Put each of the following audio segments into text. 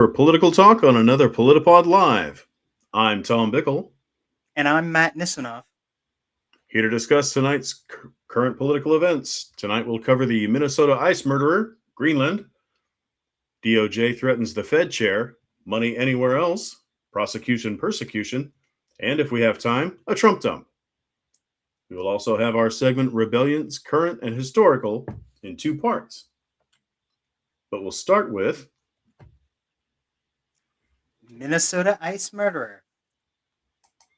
For political talk on another PolitiPod Live. I'm Tom Bickle, And I'm Matt Nisanoff. here to discuss tonight's current political events. Tonight we'll cover the Minnesota ice murderer, Greenland, DOJ threatens the Fed chair, money anywhere else, prosecution persecution, and if we have time, a Trump dump. We will also have our segment Rebellions Current and Historical in two parts. But we'll start with Minnesota ice murderer.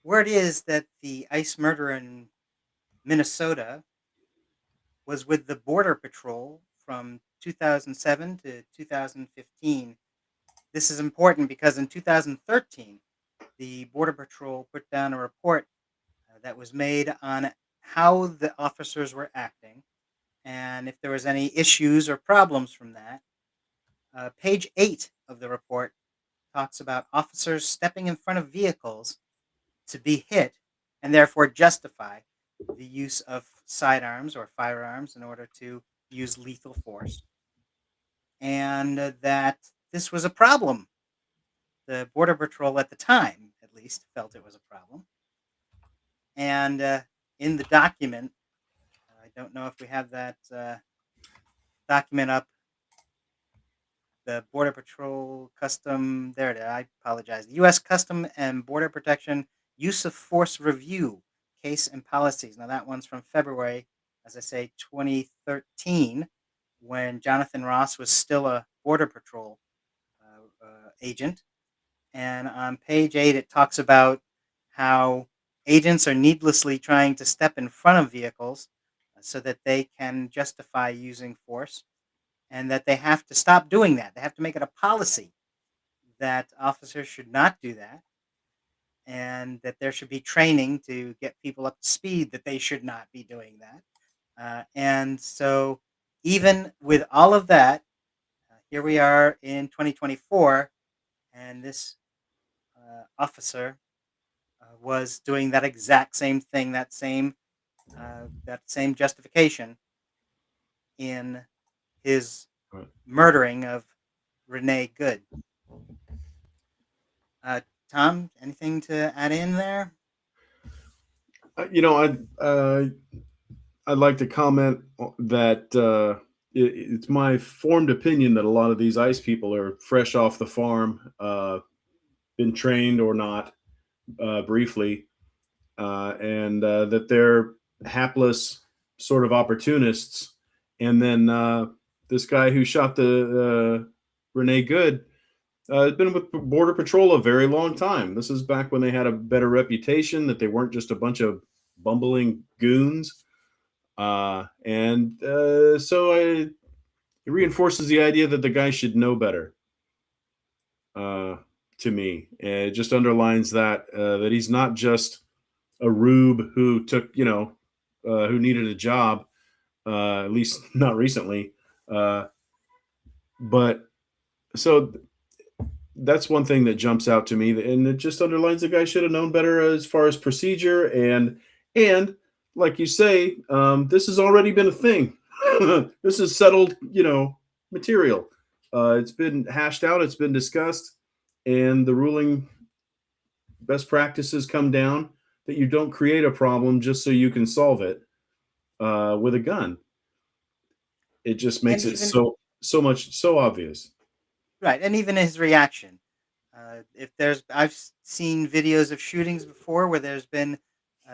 Word is that the ice murderer in Minnesota was with the Border Patrol from 2007 to 2015. This is important because in 2013, the Border Patrol put down a report that was made on how the officers were acting and if there was any issues or problems from that. Page 8 of the report talks about officers stepping in front of vehicles to be hit and therefore justify the use of sidearms or firearms in order to use lethal force, and that this was a problem. The Border Patrol at the time, at least, felt it was a problem. And in the document, I don't know if we have that document up. The Border Patrol Custom, there it is, I apologize. The U.S. Custom and Border Protection Use of Force Review, Case and Policies. Now, that one's from February, as I say, 2013, when Jonathan Ross was still a Border Patrol agent. And on page 8, it talks about how agents are needlessly trying to step in front of vehicles so that they can justify using force, and that they have to stop doing that. They have to make it a policy that officers should not do that, and that there should be training to get people up to speed that they should not be doing that. And so, even with all of that, here we are in 2024, and this officer was doing that exact same thing, that same justification in his murdering of Renee Good. Uh, Tom, anything to add in there? you know, I'd like to comment that it's my formed opinion that a lot of these ice people are fresh off the farm, been trained or not briefly, and that they're hapless sort of opportunists. And then this guy who shot the Renee Good has been with Border Patrol a very long time. This is back when they had a better reputation, that they weren't just a bunch of bumbling goons. So it reinforces the idea that the guy should know better. To me, it just underlines that that he's not just a rube who took, who needed a job, at least not recently. But so that's one thing that jumps out to me, and it just underlines the guy should have known better as far as procedure and like you say, this has already been a thing. This is settled, material. It's been hashed out. It's been discussed, and the ruling best practices come down that you don't create a problem just so you can solve it with a gun. It just And makes it even so obvious. right, and even his reaction. If I've seen videos of shootings before where there's been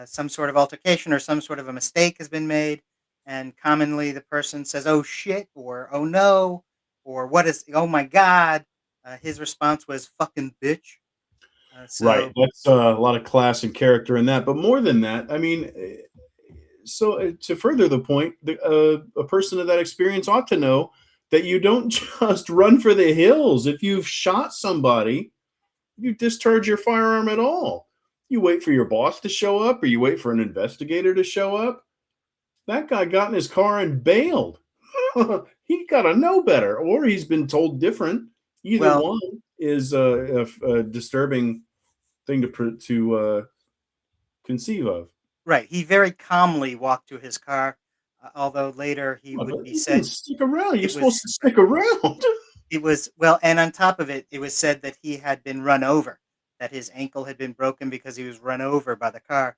some sort of altercation or some sort of a mistake has been made, and commonly the person says, "Oh shit," or "Oh no," or "Oh my god." His response was "fucking bitch." Right. So That's a lot of class and character in that. But more than that, I mean, to further the point, a person of that experience ought to know that you don't just run for the hills. If you've shot somebody, you discharge your firearm at all. You wait for your boss to show up, or you wait for an investigator to show up. That guy got in his car and bailed. He got to know better, or he's been told different. Either well, one is a disturbing thing to conceive of. right. He very calmly walked to his car, although later he Oh, would but be you didn't said stick around. You're it supposed was to stick around. It was well, and on top of it, it was said that he had been run over, that his ankle had been broken because he was run over by the car.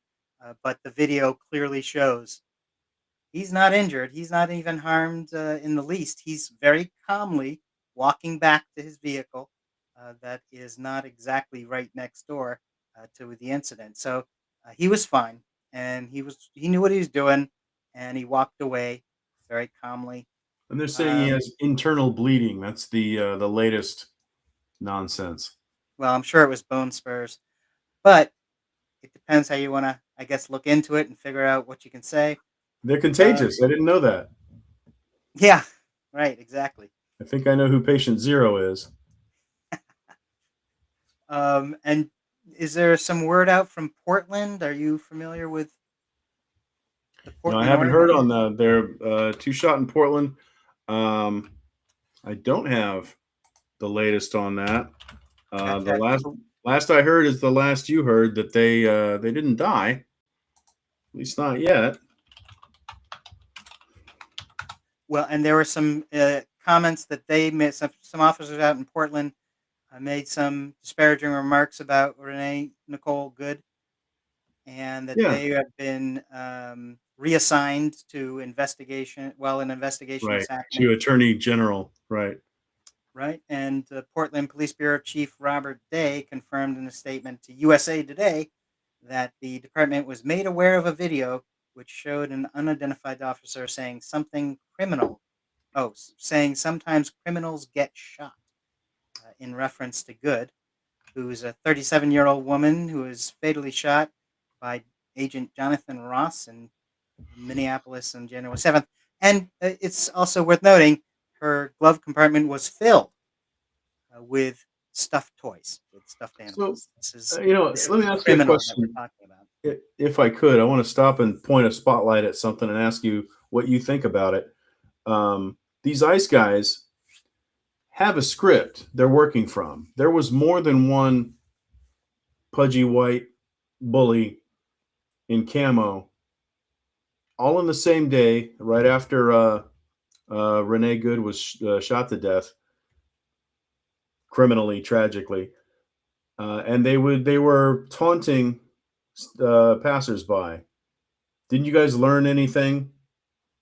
But the video clearly shows he's not injured. He's not even harmed in the least. He's very calmly walking back to his vehicle that is not exactly right next door to the incident. So he was fine, and he knew what he was doing, and he walked away very calmly. And they're saying he Um, has internal bleeding. That's the latest nonsense. well, I'm sure it was bone spurs, but it depends how you want to, I guess, look into it and figure out what you can say. They're Uh, contagious. I didn't know that. yeah, right, exactly. I think I know who patient zero is. And is there some word out from Portland? Are you familiar with the No, I Portland, haven't heard Oregon? on their two shot in Portland. Um, I don't have the latest on that. The Gotcha. last I heard is the last you heard that they didn't die, at least not yet. Well, and there were some comments that they made. Some officers out in Portland made some disparaging remarks about Renee Nicole Good, and that Yeah, they have been reassigned to investigation while an investigation right. is happening. To Attorney General, right. Right, and Portland Police Bureau Chief Robert Day confirmed in a statement to USA Today that the department was made aware of a video which showed an unidentified officer saying something criminal. Saying sometimes criminals get shot, in reference to Good, who's a 37-year-old woman who was fatally shot by Agent Jonathan Ross in Minneapolis on January 7th. And it's also worth noting her glove compartment was filled with stuffed toys, with stuffed So, animals. This is this let is me the ask you a criminal that we're question. talking about. If I could, I want to stop and point a spotlight at something and ask you what you think about it. These ICE guys have a script they're working from. There was more than one pudgy white bully in camo, all in the same day, right after Renee Good was shot to death, criminally, tragically, and they were taunting passersby. Didn't you guys learn anything?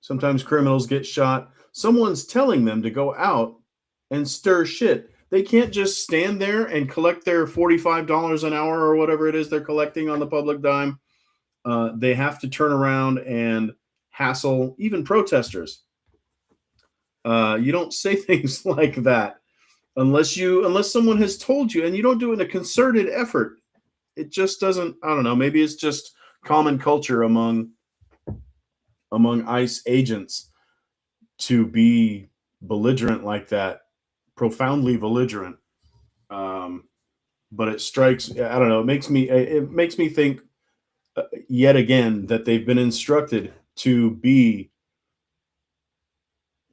Sometimes criminals get shot. Someone's telling them to go out and stir shit. They can't just stand there and collect their $45 an hour or whatever it is they're collecting on the public dime. They have to turn around and hassle even protesters. You don't say things like that unless someone has told you, and you don't do it in a concerted effort. It just doesn't. I don't know. Maybe it's just common culture among ICE agents to be belligerent like that, profoundly belligerent. Um, but it strikes. I don't know. It makes me think yet again that they've been instructed to be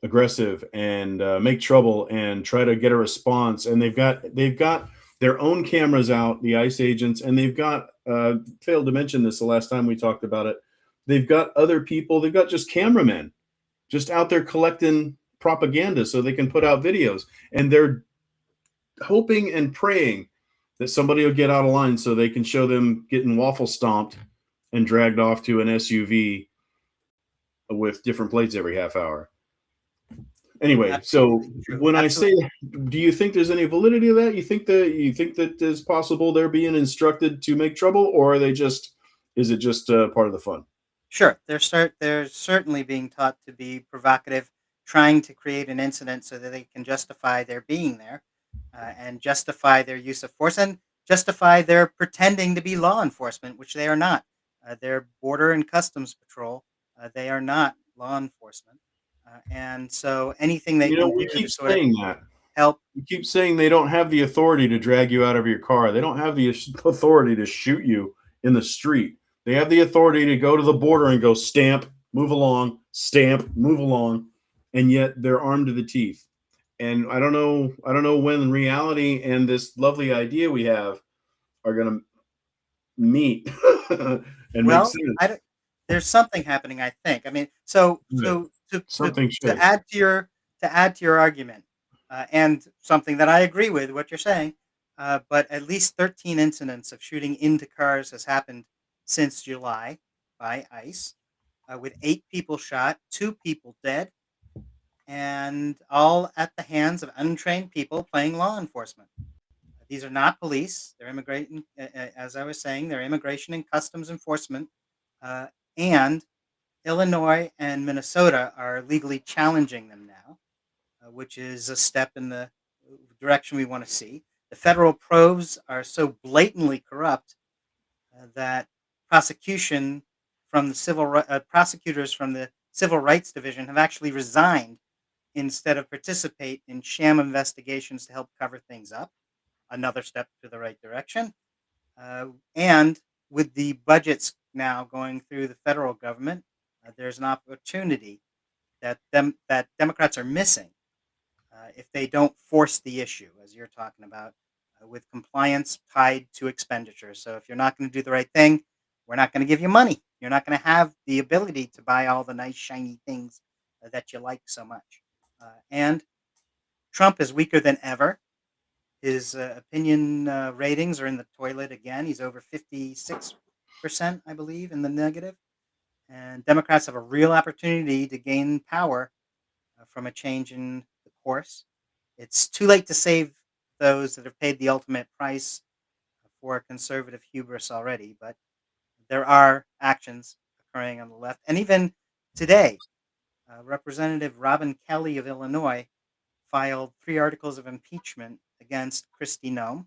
aggressive and make trouble and try to get a response. And they've got their own cameras out, the ICE agents, and they've got failed to mention this the last time we talked about it. They've got other people. They've got just cameramen just out there collecting propaganda so they can put out videos. And they're hoping and praying that somebody will get out of line so they can show them getting waffle stomped and dragged off to an SUV with different plates every half hour. Anyway, so Absolutely true. when I say, Absolutely. do you think there's any validity to that? You think that it's possible they're being instructed to make trouble, or are they just is it just part of the fun? Sure, they're certainly being taught to be provocative, trying to create an incident so that they can justify their being there, and justify their use of force, and justify their pretending to be law enforcement, which they are not. They're border and customs patrol. They are not law enforcement, and so anything they can We do to keep sort of saying that. help. We keep saying they don't have the authority to drag you out of your car. They don't have the authority to shoot you in the street. They have the authority to go to the border and go stamp, move along, stamp, move along, and yet they're armed to the teeth. And I don't know when reality and this lovely idea we have are going to meet and make Well, I sense. don't, there's something happening. I think. I mean, so Good. to Something to should. add to your argument. and something that I agree with what you're saying. But at least 13 incidents of shooting into cars has happened since July by ICE, with 8 people shot, 2 people dead, and all at the hands of untrained people playing law enforcement. These are not police; they're immigration. As I was saying, they're immigration and customs enforcement, uh, and Illinois and Minnesota are legally challenging them now, which is a step in the direction we want to see. The federal probes are so blatantly corrupt that prosecution from the prosecutors from the Civil Rights Division have actually resigned instead of participate in sham investigations to help cover things up. Another step to the right direction. And with the budgets now going through the federal government, there's an opportunity that Democrats are missing if they don't force the issue, as you're talking about, with compliance tied to expenditure. So if you're not going to do the right thing, we're not going to give you money. You're not going to have the ability to buy all the nice shiny things that you like so much. And Trump is weaker than ever. His opinion ratings are in the toilet again. He's over 56%, I believe, in the negative. And Democrats have a real opportunity to gain power from a change in the course. It's too late to save those that have paid the ultimate price for conservative hubris already, but there are actions occurring on the left. And even today, Representative Robin Kelly of Illinois filed 3 articles of impeachment against Kristi Noem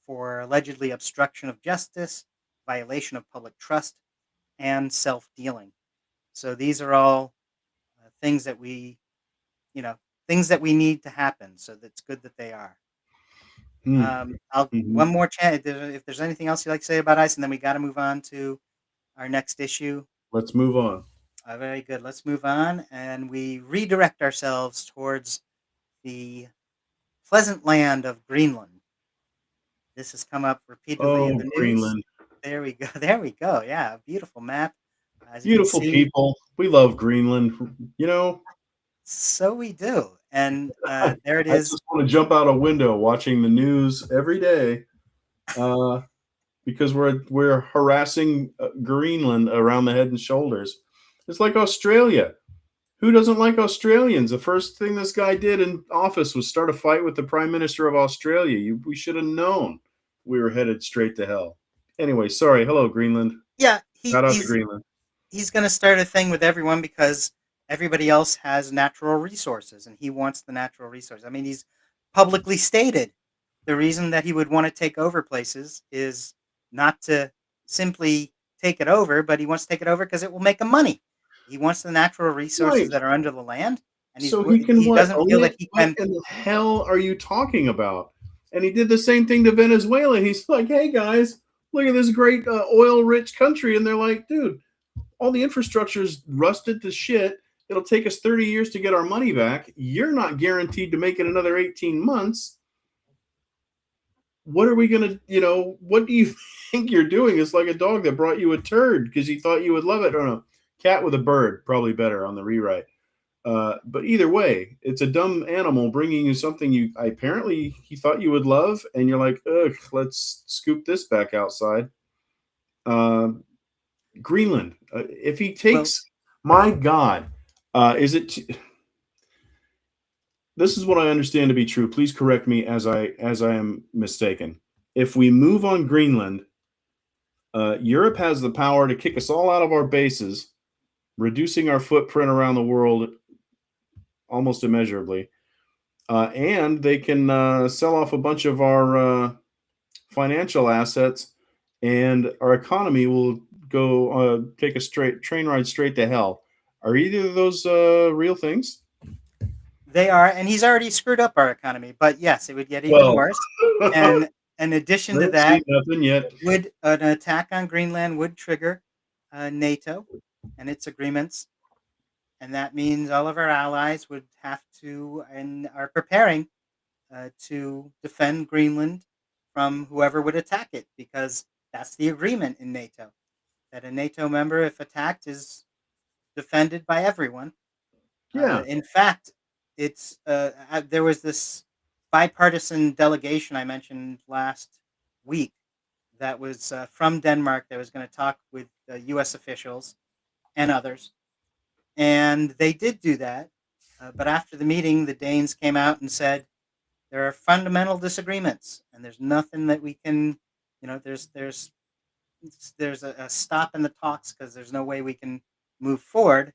for allegedly obstruction of justice, violation of public trust, and self dealing. So these are all things that you know, things that we need to happen. So that's good that they are. Hmm. I'll Mhm. one more chance. If there's anything else you'd like to say about ICE, and then we got to move on to our next issue. Let's move on. Very good. Let's move on, and we redirect ourselves towards the pleasant land of Greenland. This has come up repeatedly in Oh, the news. Greenland. There we go. There we go. Yeah, a beautiful map. As you can Beautiful see, people. We love Greenland. You know, so we do. And I there it is. just want to jump out a window watching the news every day uh, because we're harassing Greenland around the head and shoulders. It's like Australia. Who doesn't like Australians? The first thing this guy did in office was start a fight with the Prime Minister of Australia. We should have known we were headed straight to hell. Anyway, sorry. Hello, Greenland. Yeah, Shout out to Greenland. he's going to start a thing with everyone because everybody else has natural resources and he wants the natural resource. I mean, he's publicly stated the reason that he would want to take over places is not to simply take it over, but he wants to take it over because it will make him money. He wants the natural resources Right. that are under the land, and So he can he what? doesn't Own feel it? that he What can. in the hell are you talking about? And he did the same thing to Venezuela. He's like, "Hey guys, look at this great oil-rich country," and they're like, "Dude, all the infrastructure's rusted to shit. It'll take us 30 years to get our money back. You're not guaranteed to make it another 18 months. What are we gonna, what do you think you're doing? It's like a dog that brought you a turd because he thought you would love it. Or no, cat with a bird, probably better on the rewrite. But either way, it's a dumb animal bringing you something you apparently he thought you would love, and you're like, ugh, let's scoop this back outside. Uh, Greenland. If he Well, takes, my God, is it? This is what I understand to be true. Please correct me as I am mistaken. If we move on Greenland, Europe has the power to kick us all out of our bases, reducing our footprint around the world almost immeasurably. And they can sell off a bunch of our financial assets, and our economy will go take a straight train ride straight to hell. Are either of those real things? they are, and he's already screwed up our economy. But yes, it would get even Well, worse. I And in addition to haven't seen that, nothing yet. would an attack on Greenland would trigger NATO and its agreements, and that means all of our allies would have to and are preparing to defend Greenland from whoever would attack it, because that's the agreement in NATO that a NATO member, if attacked, is defended by everyone. Yeah. In fact, it's there was this bipartisan delegation I mentioned last week that was from Denmark that was going to talk with U.S. officials and others, and they did do that. But after the meeting, the Danes came out and said there are fundamental disagreements, and there's nothing that we can, there's a stop in the talks because there's no way we can move forward.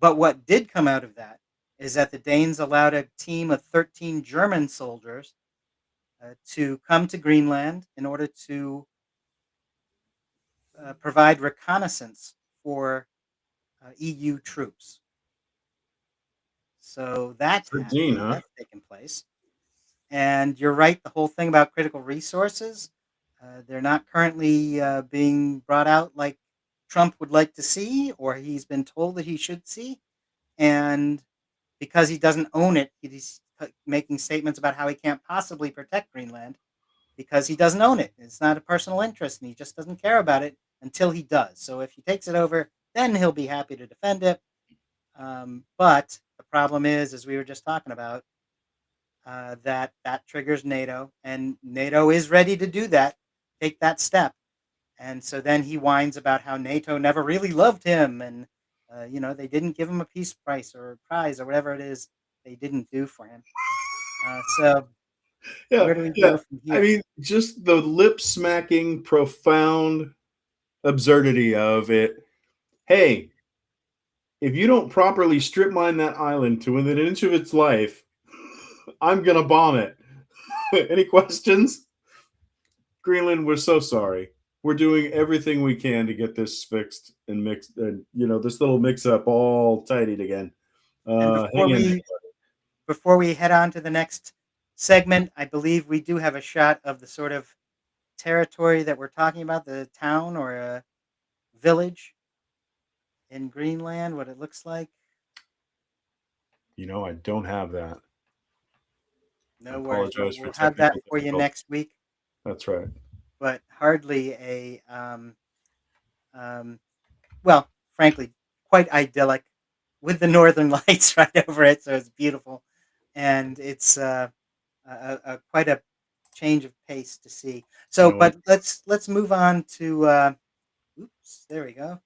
But what did come out of that is that the Danes allowed a team of 13 German soldiers to come to Greenland in order to provide reconnaissance for EU troops. So that's 13, happened. huh? That's taken place. And you're right, the whole thing about critical resources, they're not currently being brought out like Trump would like to see, or he's been told that he should see. And because he doesn't own it, he's making statements about how he can't possibly protect Greenland because he doesn't own it. It's not a personal interest, and he just doesn't care about it until he does. So if he takes it over, then he'll be happy to defend it. But the problem is, as we were just talking about, that triggers NATO, and NATO is ready to do that, take that step. And so then he whines about how NATO never really loved him, and they didn't give him a peace prize or whatever it is they didn't do for him. So Yeah, where do we yeah. go from I here? mean, just the lip smacking, profound absurdity of it. Hey, if you don't properly strip mine that island to within an inch of its life, I'm gonna bomb it. Any questions? Greenland, we're so sorry. We're doing everything we can to get this fixed and mixed, and this little mix-up all tidied again. And Hang in there. before we head on to the next segment, I believe we do have a shot of the sort of territory that we're talking about, the town or a village in Greenland, what it looks like. I don't have that. I No worries. We'll, apologize for we'll have that technical for you difficulties. next week, That's right. but hardly a, um, well, frankly, quite idyllic with the northern lights right over it. So it's beautiful. And it's quite a change of pace to see. You So, know what? but let's move on to, oops, there we go.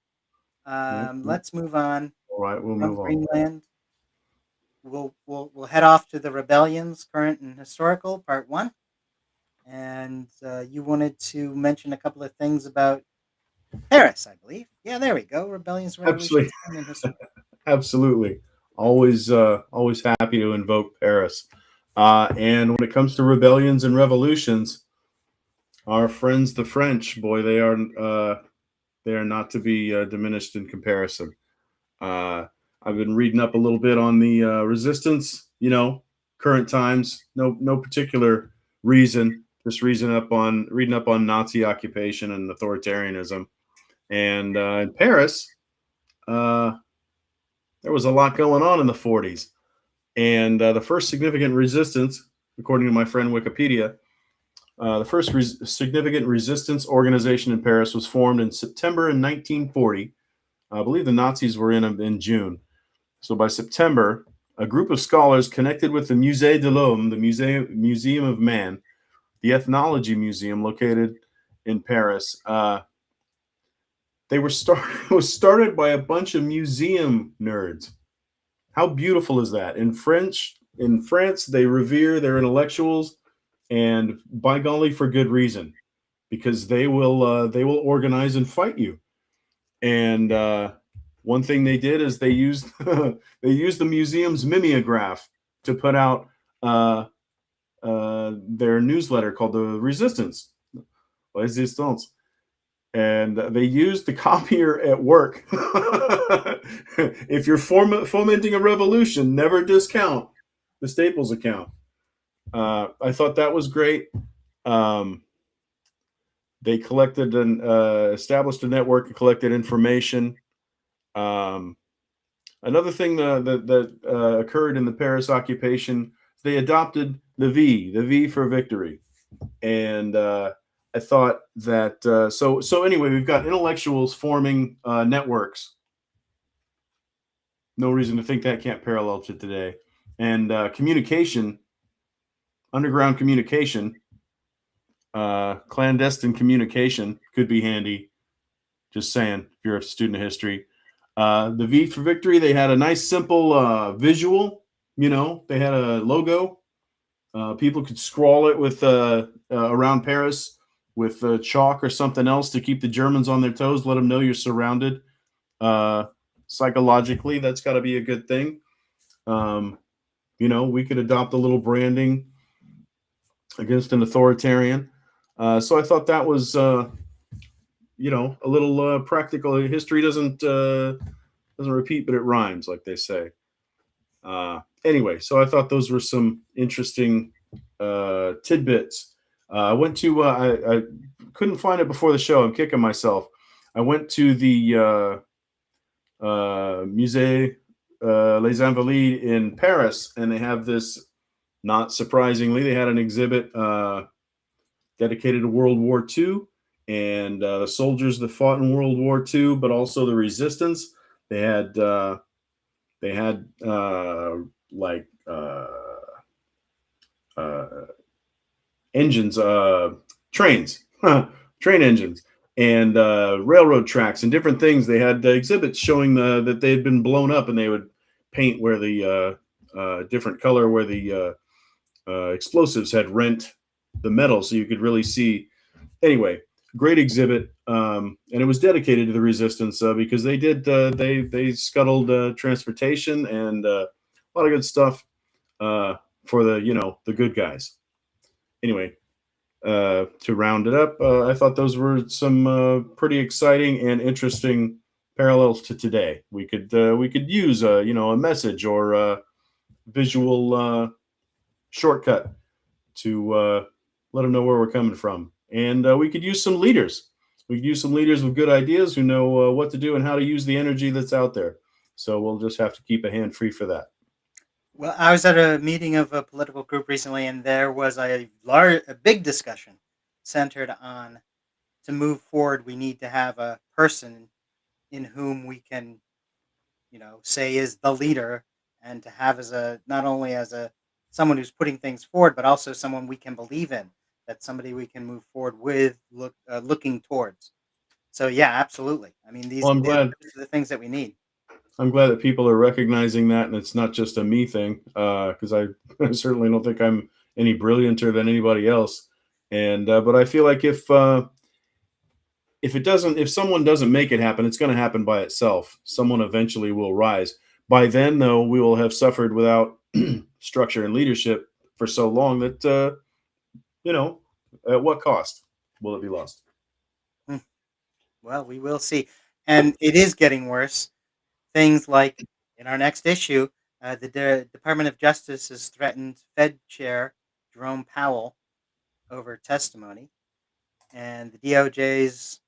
Nope, nope. Let's move on All right, we'll from move on. Greenland. We'll head off to the rebellions, current and historical, part one. And you wanted to mention a couple of things about Paris, I believe. Yeah, there we go. Rebellions, Absolutely, revolutions, and history. absolutely. Always happy to invoke Paris. And when it comes to rebellions and revolutions, our friends the French, boy, they are not to be diminished in comparison. Uh, I've been reading up a little bit on the resistance. Current times. No particular reason. Just reading up on Nazi occupation and authoritarianism. And in Paris, uh, there was a lot going on in the 40s. And the first significant resistance, according to my friend Wikipedia, the first significant resistance organization in Paris was formed in September in 1940. I believe the Nazis were in June. So by September, a group of scholars connected with the Musée de l'Homme, the Museum of Man, the Ethnology Museum located in Paris, it was started by a bunch of museum nerds. How beautiful is that? In France, they revere their intellectuals, and by golly, for good reason, because they will organize and fight you. And one thing they did is they used they used the museum's mimeograph to put out their newsletter called the Resistance, Resistance, and they used the copier at work. If you're fomenting a revolution, never discount the Staples account. I thought that was great. Um, they collected and established a network and collected information. Um, Another thing that occurred in the Paris occupation, they adopted the V for victory, and I thought that so anyway, we've got intellectuals forming networks. No reason to think that can't parallel to today. and communication, underground communication, clandestine communication could be handy. Just saying, if you're a student of history. The V for Victory, they had a nice, simple visual. You know, they had a logo. People could scrawl it with around Paris with chalk or something else to keep the Germans on their toes, let them know you're surrounded. Uh, Psychologically, that's got to be a good thing. Um, you know, we could adopt a little branding against an authoritarian. So I thought that was, you know, a little practical. History doesn't repeat, but it rhymes, like they say. Anyway, so I thought those were some interesting tidbits. I went to I couldn't find it before the show. I'm kicking myself. I went to the Musée Les Invalides in Paris, and they have this. Not surprisingly, they had an exhibit dedicated to World War II and the soldiers that fought in World War II, but also the resistance. They had they had like uh, engines, trains, train engines, and railroad tracks and different things. They had exhibits showing that they had been blown up, and they would paint where the different color where the explosives had rent the metal, so you could really see. Anyway, great exhibit, and it was dedicated to the resistance because they scuttled transportation and a lot of good stuff for the the good guys. Anyway, to round it up, I thought those were some pretty exciting and interesting parallels to today. We could use a message or a visual shortcut to let them know where we're coming from, and we could use some leaders. We could use some leaders with good ideas who know what to do and how to use the energy that's out there. So we'll just have to keep a hand free for that. Well, I was at a meeting of a political group recently, and there was a big discussion centered on to move forward. We need to have a person in whom we can, say is the leader, and to have as a not only as a someone who's putting things forward, but also someone we can believe in. That's somebody we can move forward with, looking towards. So yeah, absolutely. I mean, Well, these are the things that we need. I'm glad that people are recognizing that, and it's not just a me thing. Because I certainly don't think I'm any brillianter than anybody else. And but I feel like if someone doesn't make it happen, it's going to happen by itself. Someone eventually will rise. By then, though, we will have suffered without structure and leadership for so long that you know, at what cost will it be lost? Hmm. Well, we will see, and it is getting worse. Things like in our next issue, the Department of Justice has threatened Fed Chair Jerome Powell over testimony, and the DOJ's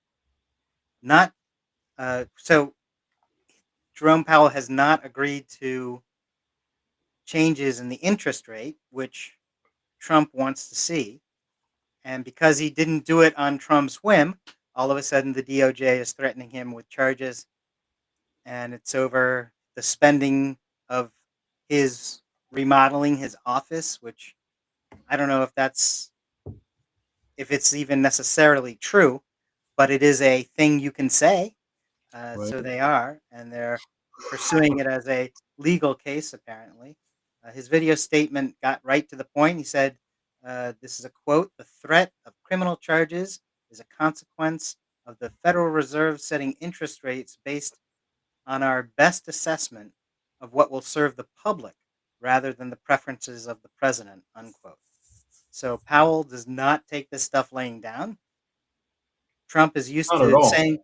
not. So Jerome Powell has not agreed to changes in the interest rate, which Trump wants to see. And because he didn't do it on Trump's whim, all of a sudden the DOJ is threatening him with charges, and it's over the spending of his remodeling his office, which I don't know if it's even necessarily true, but it is a thing you can say. Right. So they are, and they're pursuing it as a legal case, apparently. His video statement got right to the point. He said, this is a quote: "The threat of criminal charges is a consequence of the Federal Reserve setting interest rates based on our best assessment of what will serve the public rather than the preferences of the president," unquote. So Powell does not take this stuff laying down. Trump is used Not at to all. saying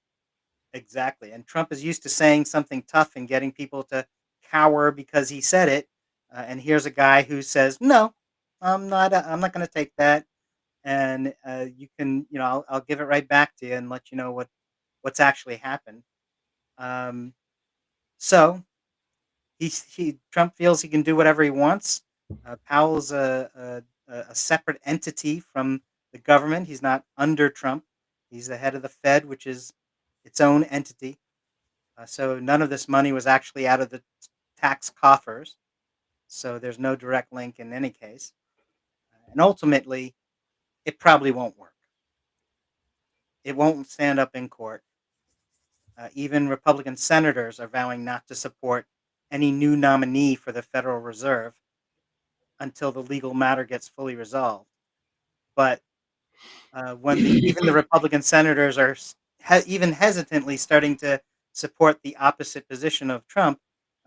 Exactly, and Trump is used to saying something tough and getting people to cower because he said it, and here's a guy who says, "No, I'm not gonna take that, and, you can I'll give it right back to you and let you know what's actually happened." Um, so he Trump feels he can do whatever he wants. Powell's a separate entity from the government. He's not under Trump. He's the head of the Fed, which is its own entity. So none of this money was actually out of the tax coffers. So there's no direct link in any case. And ultimately, it probably won't work. It won't stand up in court. Even Republican senators are vowing not to support any new nominee for the Federal Reserve until the legal matter gets fully resolved. But when even the Republican senators are even hesitantly starting to support the opposite position of Trump,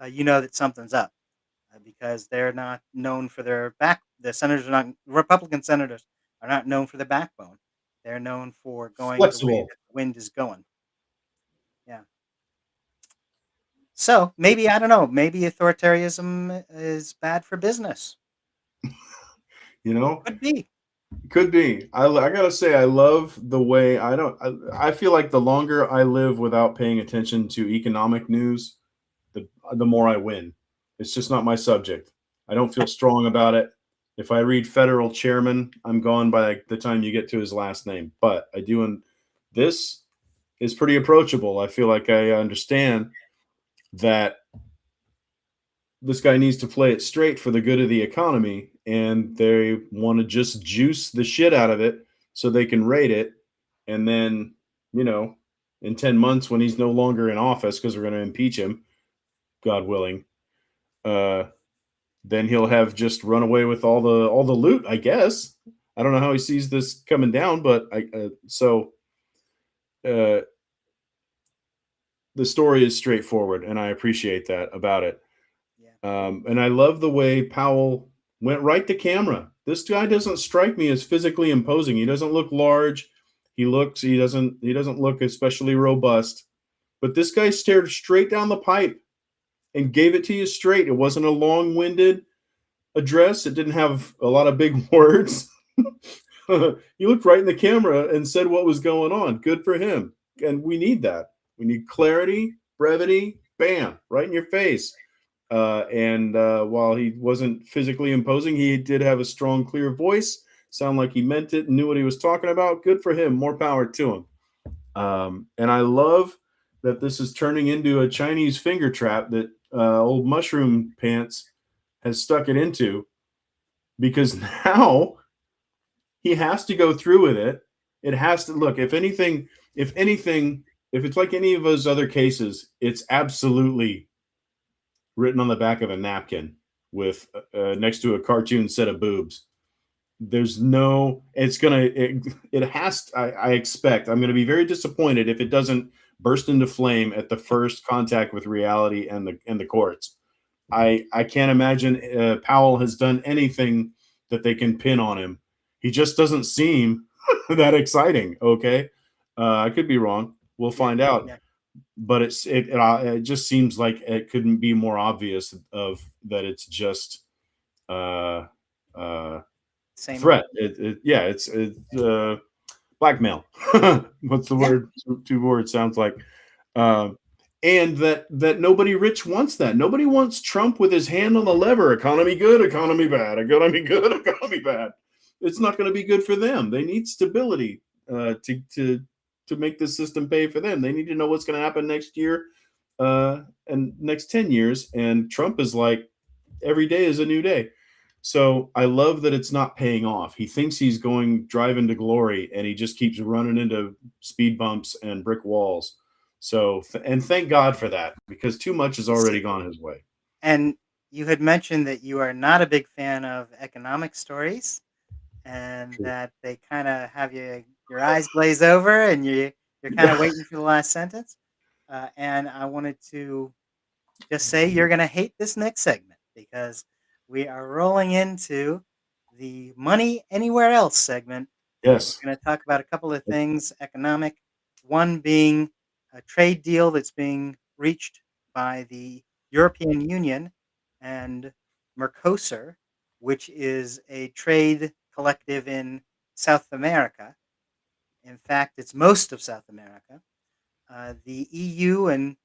you know that something's up because they're not known for their back. The senators are not Republican senators are not known for their backbone. They're known for going the way Flexible. that the wind is going. Yeah. So maybe I don't know. Maybe authoritarianism is bad for business. You know, Could be. could be. I gotta say, I love the way I don't. I feel like the longer I live without paying attention to economic news, the more I win. It's just not my subject. I don't feel strong about it. If I read federal chairman, I'm gone by the time you get to his last name. But I do, and this is pretty approachable. I feel like I understand that this guy needs to play it straight for the good of the economy, and they want to just juice the shit out of it so they can rate it, and then you know, in 10 months when he's no longer in office because we're going to impeach him, God willing, uh, then he'll have just run away with all the loot. I guess I don't know how he sees this coming down, but uh, the story is straightforward, and I appreciate that about it. Yeah. And I love the way Powell went right to camera. This guy doesn't strike me as physically imposing. He doesn't look large. He doesn't look especially robust. But this guy stared straight down the pipe and gave it to you straight. It wasn't a long-winded address. It didn't have a lot of big words. He looked right in the camera and said what was going on. Good for him. And we need that. We need clarity, brevity, bam, right in your face. And while he wasn't physically imposing, he did have a strong, clear voice. Sound like he meant it and knew what he was talking about. Good for him. More power to him. And I love that this is turning into a Chinese finger trap that old Mushroom Pants has stuck it into, because now he has to go through with it. It has to look. If it's like any of those other cases, it's absolutely written on the back of a napkin with next to a cartoon set of boobs. There's no. It has. I expect. I'm gonna be very disappointed if it doesn't burst into flame at the first contact with reality and the courts. I can't imagine Powell has done anything that they can pin on him. He just doesn't seem that exciting. Okay, I could be wrong. We'll Yeah. find out. Yeah. But it just seems like it couldn't be more obvious of that. It's just uh, uh, Same threat. old. Yeah, it's blackmail. What's the Yeah. word? Two words sounds like. Um, and that nobody rich wants that. Nobody wants Trump with his hand on the lever. Economy good, economy bad. Economy good, economy bad. It's not going to be good for them. They need stability to make the system pay for them. They need to know what's going to happen next year and next 10 years. And Trump is like, every day is a new day. So I love that it's not paying off. He thinks he's going driving to glory, and he just keeps running into speed bumps and brick walls. So, and thank God for that, because too much has already See, gone his way. and you had mentioned that you are not a big fan of economic stories, and True. that they kind of have your eyes glaze over, and you're kind of waiting for the last sentence. And I wanted to just say you're going to hate this next segment because we are rolling into the money anywhere else segment. And Yes. we're going to talk about a couple of things economic, one being a trade deal that's being reached by the European Union and Mercosur, which is a trade collective in South America. In fact, it's most of South America. The EU and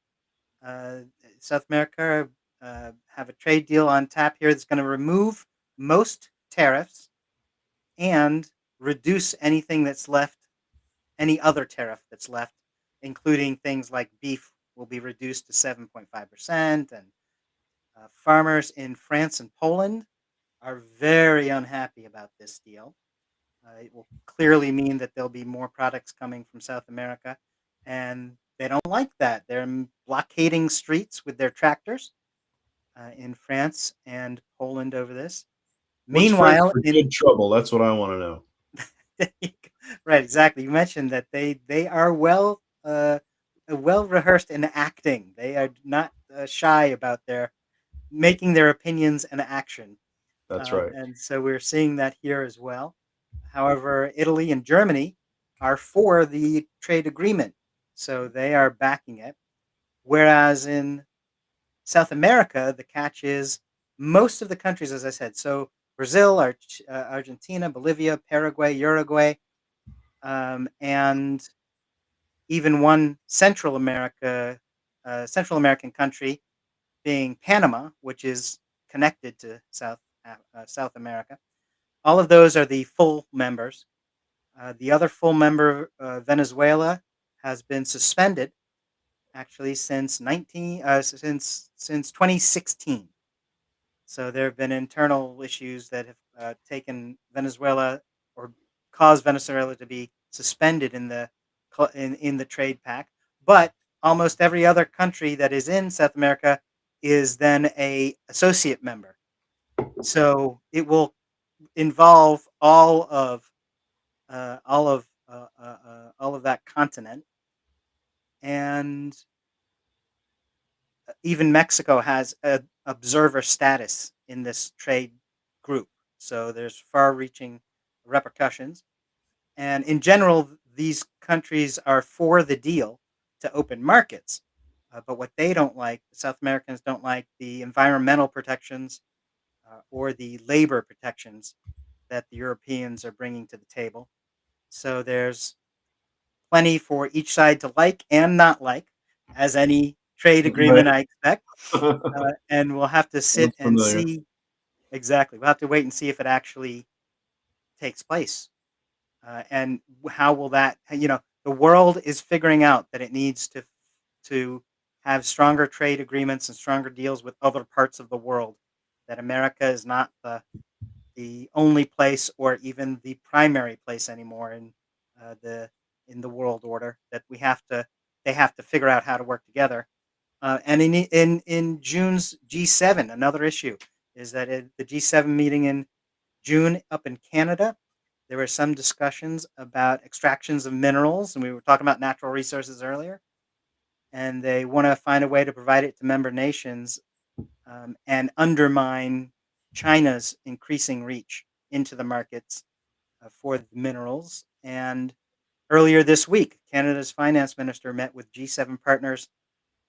uh, South America have a trade deal on tap here that's going to remove most tariffs and reduce anything that's left, any other tariff that's left, including things like beef will be reduced to 7.5%, and Farmers in France and Poland are very unhappy about this deal. It will clearly mean that there'll be more products coming from South America, and they don't like that. They're blockading streets with their tractors in France and Poland over this. What's French Meanwhile, for in good trouble? That's what I want to know. right, exactly. You mentioned that they are well rehearsed in acting. They are not shy about their making their opinions an action. That's right. And so we're seeing that here as well. However, Italy and Germany are for the trade agreement, so they are backing it. Whereas in South America, the catch is most of the countries, as I said, so Brazil, Argentina, Bolivia, Paraguay, Uruguay, and even one Central American country being Panama, which is connected to South America. All of those are the full members. The other full member, Venezuela, has been suspended actually since 2016. So there have been internal issues that have taken Venezuela or caused Venezuela to be suspended in the trade pact. But almost every other country that is in South America is then a associate member. So it will involve all of that continent, and even Mexico has a observer status in this trade group. So there's far-reaching repercussions. And in general, these countries are for the deal to open markets. But what they don't like, the South Americans don't like the environmental protections or the labor protections that the Europeans are bringing to the table. So there's plenty for each side to like and not like, as any trade Right. agreement I expect. And we'll have to sit Sounds and familiar. see exactly. We'll have to wait and see if it actually takes place. And how will that, the world is figuring out that it needs to have stronger trade agreements and stronger deals with other parts of the world. That America is not the only place or even the primary place anymore in the world order. That they have to figure out how to work together. And in June's G7, another issue is that at the G7 meeting in June up in Canada, there were some discussions about extractions of minerals, and we were talking about natural resources earlier. And they want to find a way to provide it to member nations and undermine China's increasing reach into the markets for the minerals. And earlier this week, Canada's finance minister met with G7 partners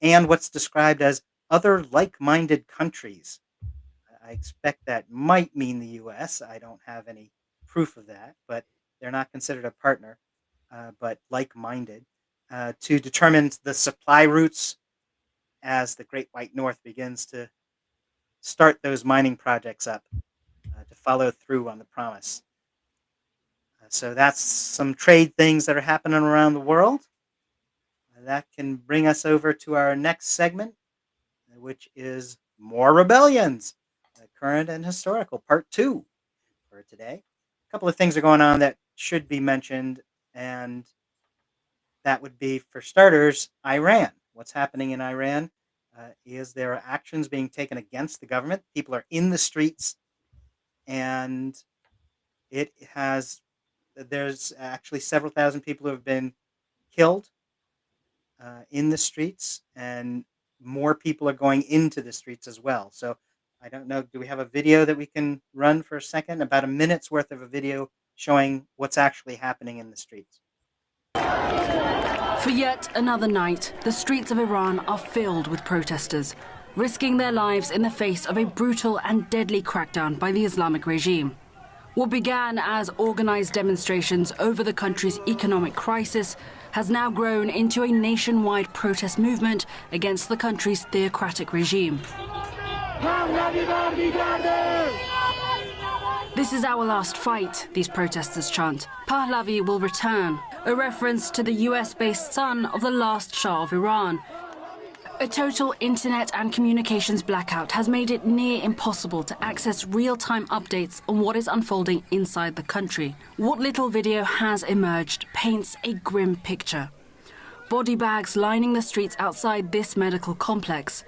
and what's described as other like minded countries. I expect that might mean the US. I don't have any proof of that, but they're not considered a partner, but like minded, to determine the supply routes as the Great White North begins to start those mining projects up to follow through on the promise. So that's some trade things that are happening around the world. That can bring us over to our next segment, which is more rebellions, current and historical, part two for today. A couple of things are going on that should be mentioned, and that would be, for starters, Iran. What's happening in Iran is there are actions being taken against the government. People are in the streets, and it has there's actually several thousand people who have been killed in the streets, and more people are going into the streets as well. So I don't know. Do we have a video that we can run for a second? About a minute's worth of a video showing what's actually happening in the streets. For yet another night, the streets of Iran are filled with protesters, risking their lives in the face of a brutal and deadly crackdown by the Islamic regime. What began as organized demonstrations over the country's economic crisis has now grown into a nationwide protest movement against the country's theocratic regime. This is our last fight, these protesters chant. Pahlavi will return, a reference to the US-based son of the last Shah of Iran. A total internet and communications blackout has made it near impossible to access real-time updates on what is unfolding inside the country. What little video has emerged paints a grim picture. Body bags lining the streets outside this medical complex.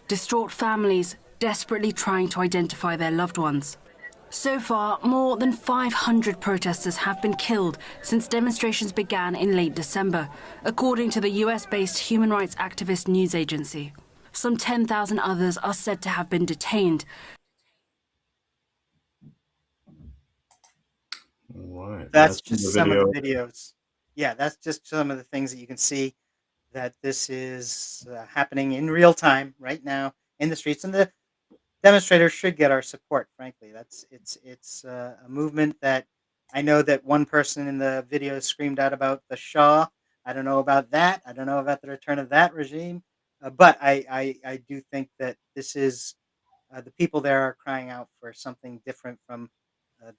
Distraught families desperately trying to identify their loved ones. So far, more than 500 protesters have been killed since demonstrations began in late December, according to the US-based human rights activist news agency. Some 10,000 others are said to have been detained. All right. That's From the just some of the video. videos. Yeah, that's just some of the things that you can see that this is happening in real time right now in the streets, and the demonstrators should get our support. Frankly, it's a movement that I know that one person in the video screamed out about the Shah. I don't know about that. I don't know about the return of that regime, but I do think that this is the people there are crying out for something different from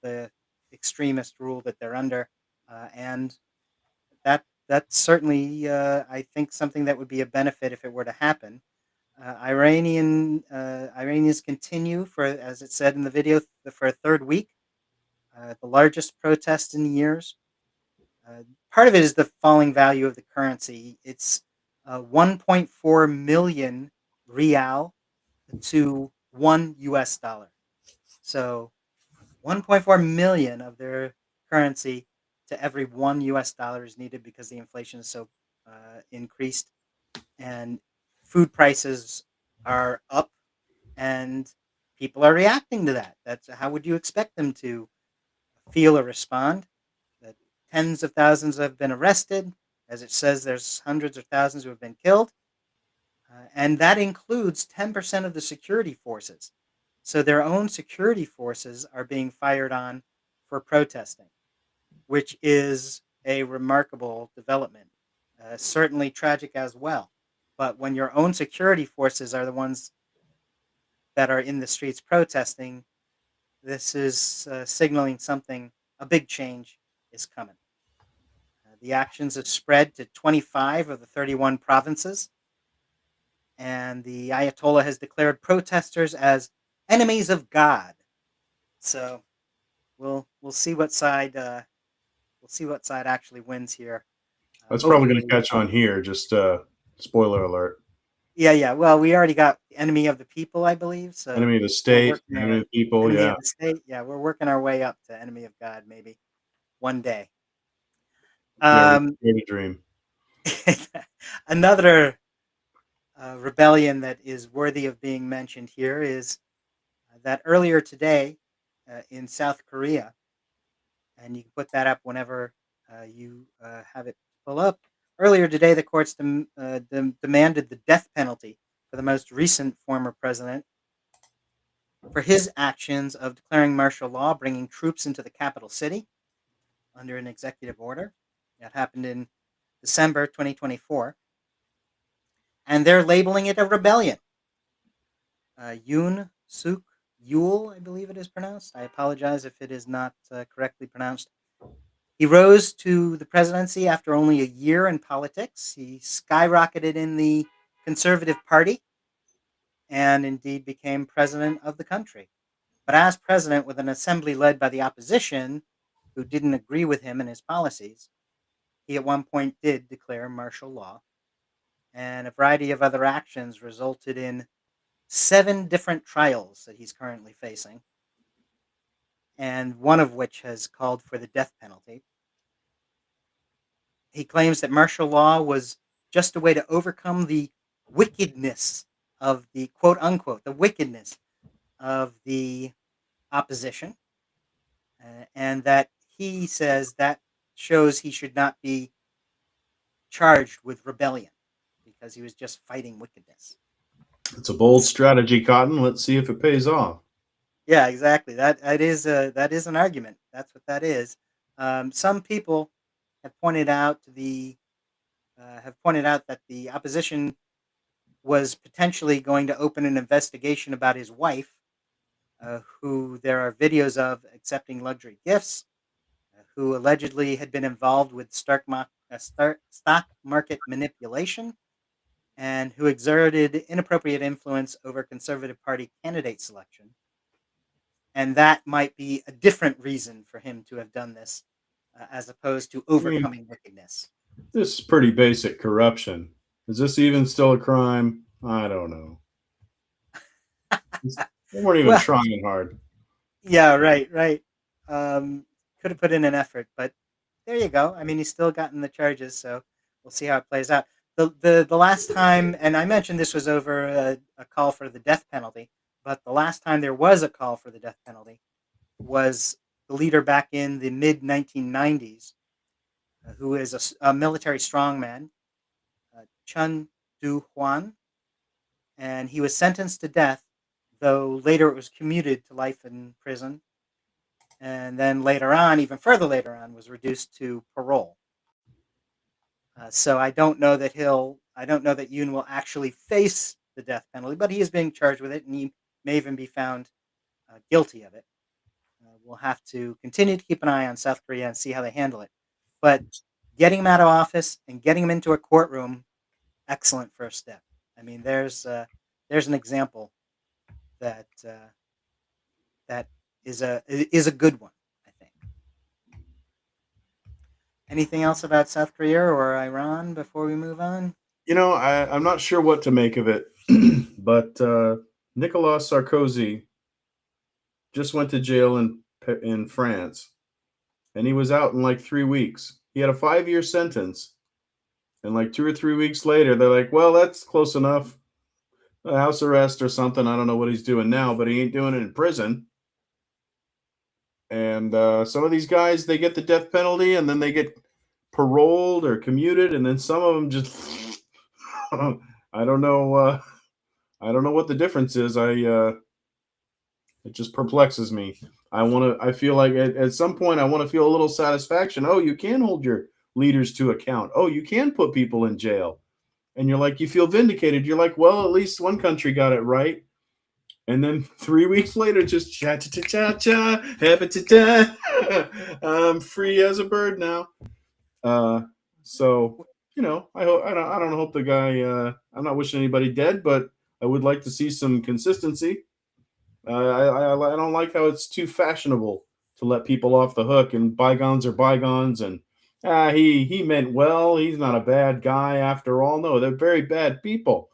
the extremist rule that they're under, and that's certainly I think something that would be a benefit if it were to happen. Iranians continue for, as it said in the video, for a third week, the largest protest in years. Part of it is the falling value of the currency. It's 1.4 million rial to $1. So 1.4 million of their currency to every $1 is needed because the inflation is so increased, and food prices are up, and people are reacting to that. That's how would you expect them to feel or respond? That tens of thousands have been arrested, as it says. There's hundreds of thousands who have been killed, and that includes 10% of the security forces. So their own security forces are being fired on for protesting, which is a remarkable development. Certainly tragic as well. But when your own security forces are the ones that are in the streets protesting, this is signaling something, a big change is coming. The actions have spread to 25 of the 31 provinces, and the Ayatollah has declared protesters as enemies of God. So we'll see what side actually wins here. That's probably going to Hopefully, catch on here. Just spoiler alert. yeah. Well, we already got enemy of the people, I believe. So Enemy of the we're state, working enemy our of the people. enemy Yeah. of the state. Yeah, we're working our way up to enemy of God, maybe one day. Yeah. Um, We dream. Another rebellion that is worthy of being mentioned here is that earlier today in South Korea, and you can put that up whenever you have it pull up. Earlier today, the courts demanded the death penalty for the most recent former president for his actions of declaring martial law, bringing troops into the capital city under an executive order. That happened in December 2024. And they're labeling it a rebellion. Yoon Suk Yul, I believe it is pronounced. I apologize if it is not correctly pronounced. He rose to the presidency after only a year in politics. He skyrocketed in the Conservative Party and indeed became president of the country. But as president, with an assembly led by the opposition who didn't agree with him and his policies, he at one point did declare martial law, and a variety of other actions resulted in 7 different trials that he's currently facing, and one of which has called for the death penalty. He claims that martial law was just a way to overcome the wickedness of the quote unquote, the wickedness of the opposition, and that he says that shows he should not be charged with rebellion because he was just fighting wickedness. It's a bold strategy, Cotton. Let's see if it pays off. Yeah, exactly. That is an argument. That's what that is. Some people have pointed out that the opposition was potentially going to open an investigation about his wife, who there are videos of accepting luxury gifts, who allegedly had been involved with stock market manipulation, and who exerted inappropriate influence over Conservative Party candidate selection. And that might be a different reason for him to have done this, as opposed to I mean, overcoming wickedness. this is pretty basic corruption. Is this even still a crime? I don't know. They weren't even Well, trying hard. yeah, right, right. Could have put in an effort, but there you go. I mean, he's still gotten the charges, so we'll see how it plays out. The last time, and I mentioned this was over a call for the death penalty, but the last time there was a call for the death penalty was the leader back in the mid 1990s, who is a military strongman, Chun Du Huan, and he was sentenced to death, though later it was commuted to life in prison, and then later on, even further later on, was reduced to parole. So I don't know that Yoon will actually face the death penalty, but he is being charged with it, and he may even be found guilty of it. We'll have to continue to keep an eye on South Korea and see how they handle it. But getting him out of office and getting him into a courtroom, excellent first step. I mean, there's an example that that is a good one, I think. Anything else about South Korea or Iran before we move on? I'm not sure what to make of it, but Nicolas Sarkozy just went to jail in France, and he was out in like 3 weeks. He had a 5-year sentence, and like 2 or 3 weeks later, they're like, "Well, that's close enough. House arrest or something. I don't know what he's doing now, but he ain't doing it in prison." And some of these guys, they get the death penalty, and then they get paroled or commuted, and then some of them just I don't know. I don't know what the difference is. It just perplexes me. I feel like at some point I want to feel a little satisfaction. Oh, you can hold your leaders to account. Oh, you can put people in jail. And you're like, you feel vindicated. You're like, well, at least one country got it right. And then 3 weeks later, just cha cha cha cha cha, I'm free as a bird now. Uh, so I don't hope the guy. I'm not wishing anybody dead, but I would like to see some consistency. I don't like how it's too fashionable to let people off the hook, and bygones are bygones, and he meant well. He's not a bad guy after all. No, they're very bad people.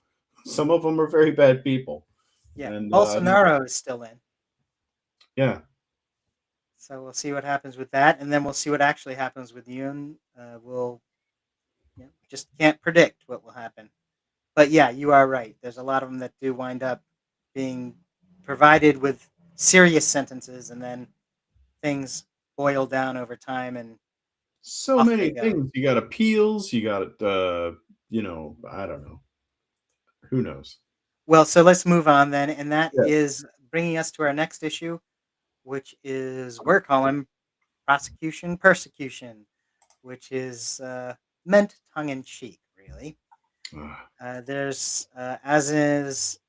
Some of them are very bad people, Yeah, and Bolsonaro is still in. yeah. So we'll see what happens with that, and then we'll see what actually happens with Yoon. We'll just can't predict what will happen. But yeah, you are right. There's a lot of them that do wind up being provided with serious sentences, and then things boil down over time, and So off they many go. things. You got appeals. You got I don't know. Who knows? Well, so let's move on then, and that Yeah. is bringing us to our next issue, which is we're calling prosecution persecution, which is meant tongue in cheek, really. There's, as is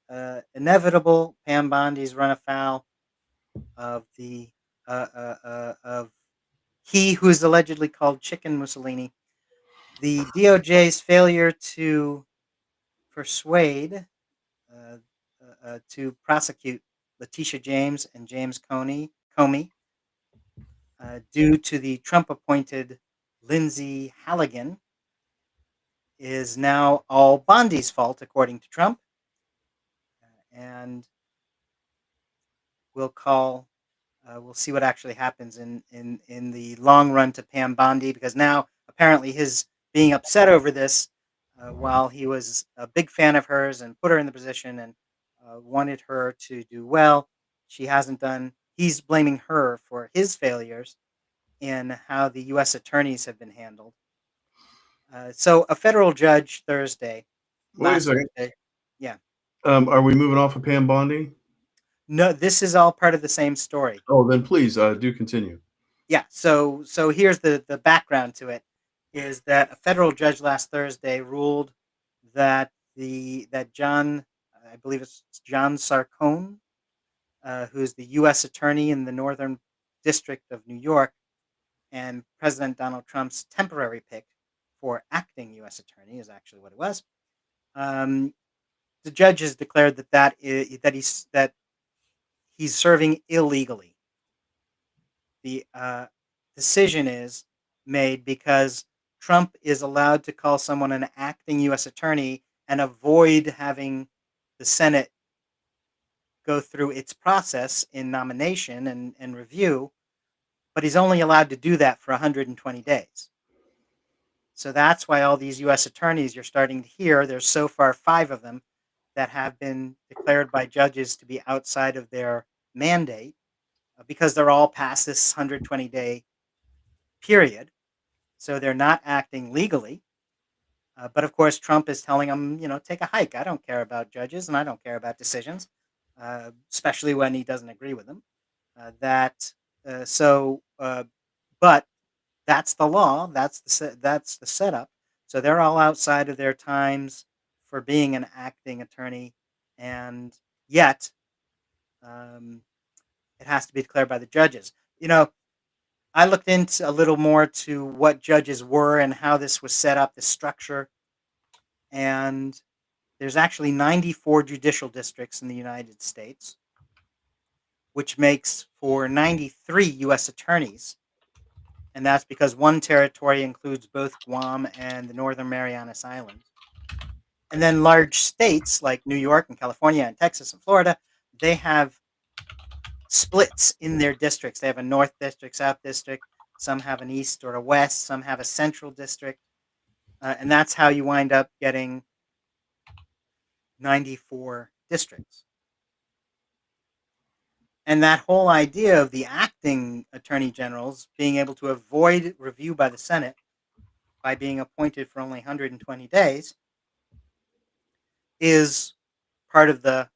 inevitable, Pam Bondi's run afoul of the of he who is allegedly called Chicken Mussolini. The DOJ's failure to persuade to prosecute Letitia James and James Comey due to the Trump-appointed Lindsay Halligan is now all Bondi's fault, according to Trump. And we'll call. We'll see what actually happens in the long run to Pam Bondi, because now apparently his being upset over this, while he was a big fan of hers and put her in the position and wanted her to do well, she hasn't done. He's blaming her for his failures in how the U.S. attorneys have been handled. So a federal judge Wait a last second. Thursday, yeah. Are we moving off of Pam Bondi? No, this is all part of the same story. Oh, then please do continue. Yeah, so here's the background to it, is that a federal judge last Thursday ruled that John, I believe it's John Sarcone, who's the U.S. attorney in the Northern District of New York and President Donald Trump's temporary pick for acting U.S. attorney, is actually what it was. The judges declared that he's serving illegally. The decision is made because Trump is allowed to call someone an acting U.S. attorney and avoid having the Senate go through its process in nomination and review, but he's only allowed to do that for 120 days. So that's why all these U.S. attorneys you're starting to hear, there's so far 5 of them that have been declared by judges to be outside of their mandate because they're all past this 120-day period. So they're not acting legally. But of course, Trump is telling them, take a hike. I don't care about judges and I don't care about decisions, especially when he doesn't agree with them. But that's the law. That's the setup. So they're all outside of their times for being an acting attorney, and yet it has to be declared by the judges. I looked into a little more to what judges were and how this was set up, the structure, and there's actually 94 judicial districts in the United States, which makes for 93 U.S. attorneys. And that's because one territory includes both Guam and the Northern Marianas Islands. And then large states like New York and California and Texas and Florida, they have splits in their districts. They have a North District, South District. Some have an East or a West. Some have a Central District. And that's how you wind up getting 94 districts. And that whole idea of the acting attorney generals being able to avoid review by the Senate by being appointed for only 120 days is part of the